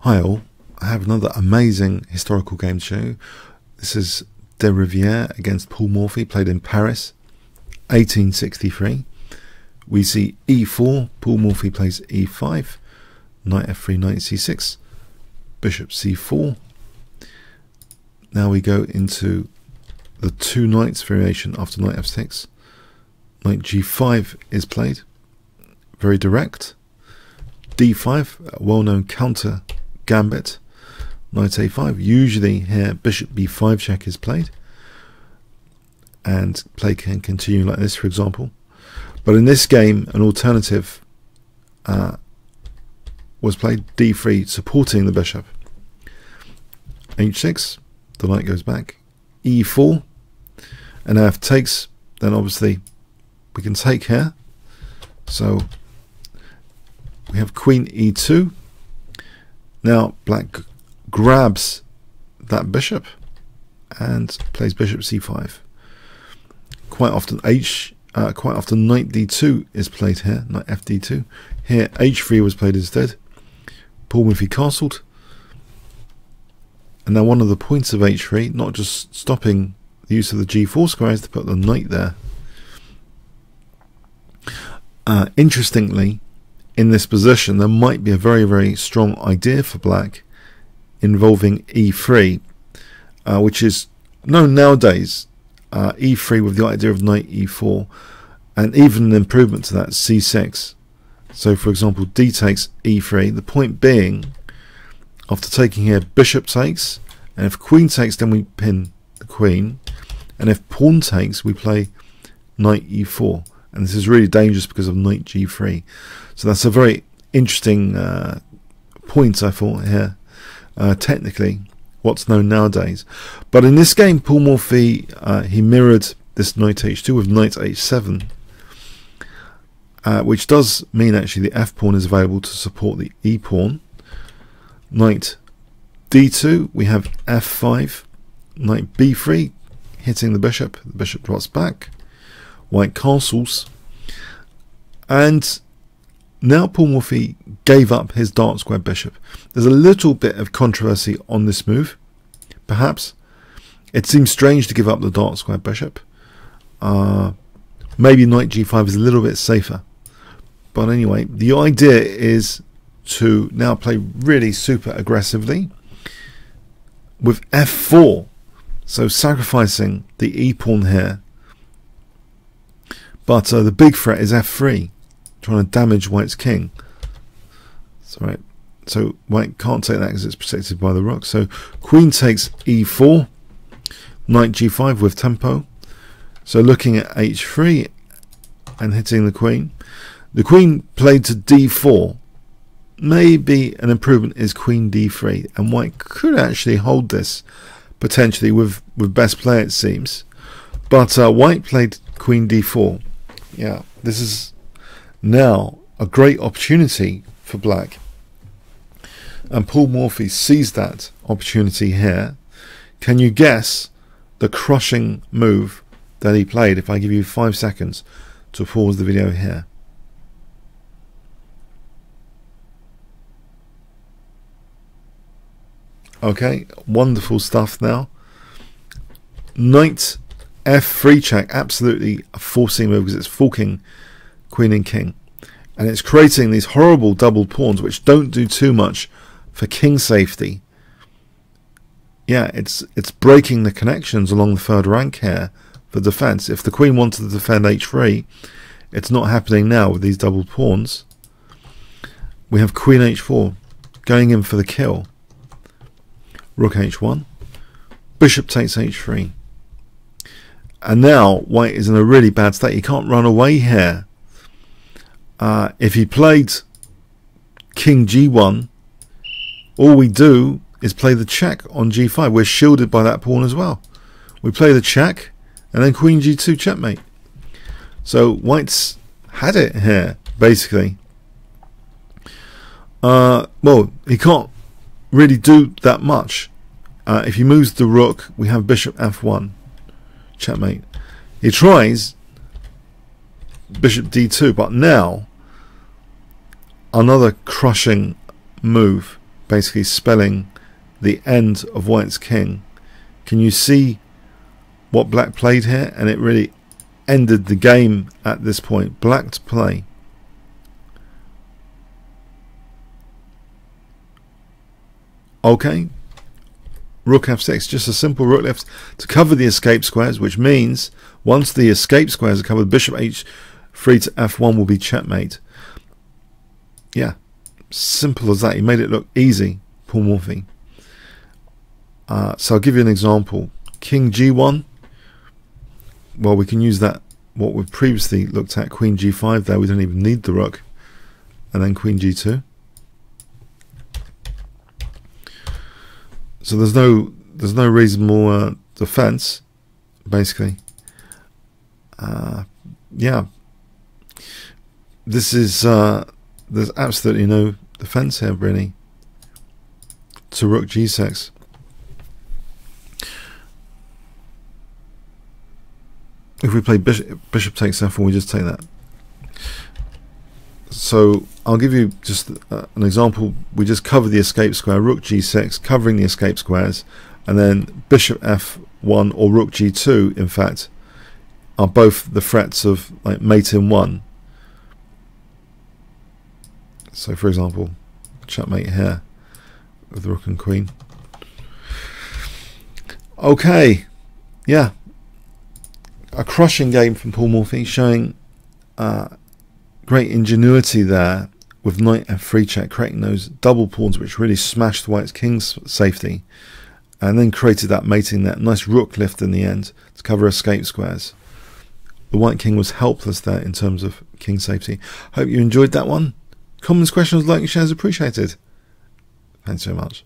Hi all, I have another amazing historical game to show you. This is Riviere against Paul Morphy, played in Paris, 1863. We see e4, Paul Morphy plays e5, knight f3, knight c6, bishop c4. Now we go into the two knights variation after knight f6. Knight g5 is played, very direct. d5, a well-known counter gambit. Knight a5, usually here bishop b5 check is played, and play can continue like this, for example. But in this game, an alternative was played, d3, supporting the bishop. h6, the knight goes back. e4, and now if takes, then obviously we can take here. So we have queen e2. Now black grabs that bishop and plays bishop c5. Quite often knight d2 is played here, knight fd2. Here h3 was played instead. Paul Morphy castled. And now one of the points of h3, not just stopping the use of the g4 square, is to put the knight there. Interestingly, in this position there might be a very, very strong idea for black involving e3, which is known nowadays, e3 with the idea of knight e4, and even an improvement to that, c6. So for example, d takes e3, the point being, after taking here, bishop takes, and if queen takes, then we pin the queen, and if pawn takes, we play knight e4. And this is really dangerous because of knight g3. So that's a very interesting point, I thought, here. Technically, what's known nowadays. But in this game, Paul Morphy, he mirrored this knight h2 with knight h7, which does mean actually the f pawn is available to support the e pawn. Knight d2, we have f5, knight b3, hitting the bishop drops back. White castles, and now Paul Morphy gave up his dark square bishop. There's a little bit of controversy on this move, perhaps. It seems strange to give up the dark square bishop. Maybe knight g5 is a little bit safer, but anyway, the idea is to now play really super aggressively with f4, so sacrificing the e pawn here. But the big threat is f3, trying to damage white's king. That's right. So white can't take that because it's protected by the rook. So queen takes e4, knight g5 with tempo. So looking at h3 and hitting the queen. The queen played to d4. Maybe an improvement is queen d3, and white could actually hold this potentially with best play, it seems. But white played queen d4. Yeah, this is now a great opportunity for black, and Paul Morphy sees that opportunity here. Can you guess the crushing move that he played? If I give you 5 seconds to pause the video here. Okay, wonderful stuff. Now knight f3 check, absolutely a forcing move because it's forking queen and king, and it's creating these horrible double pawns which don't do too much for king safety. Yeah, it's breaking the connections along the third rank here for defense. If the queen wanted to defend h3, it's not happening now with these double pawns. We have queen h4 going in for the kill. Rook h1, bishop takes h3. And now white is in a really bad state. He can't run away here. If he played king g1, all we do is play the check on g5. We're shielded by that pawn as well. We play the check and then queen g2 checkmate. So white's had it here, basically. Well, he can't really do that much. If he moves the rook, we have bishop f1. Checkmate. He tries bishop d2, but now another crushing move basically spelling the end of white's king. Can you see what black played here? And it really ended the game at this point. Black to play. Okay, rook f6, just a simple rook left to cover the escape squares, which means once the escape squares are covered, bishop h3 to f1 will be checkmate. Yeah, simple as that. He made it look easy, Paul Morphy. So I'll give you an example. King g1. Well, we can use that, what we've previously looked at, queen g5 there. We don't even need the rook. And then queen g2. So there's no reasonable defense, basically. Yeah, this is there's absolutely no defense here, really, to rook g6. If we play bishop takes f1, we just take that. So I'll give you just an example. We just cover the escape square, rook g6, covering the escape squares, and then bishop f1 or rook g2, in fact, are both the threats of like mate in one. So for example, checkmate here with rook and queen. Okay, yeah, a crushing game from Paul Morphy, showing great ingenuity there with knight f3 check, creating those double pawns which really smashed white's king's safety, and then created that mating net, nice rook lift in the end to cover escape squares. The white king was helpless there in terms of king safety. Hope you enjoyed that one. Comments, questions, like and shares appreciated. Thanks so much.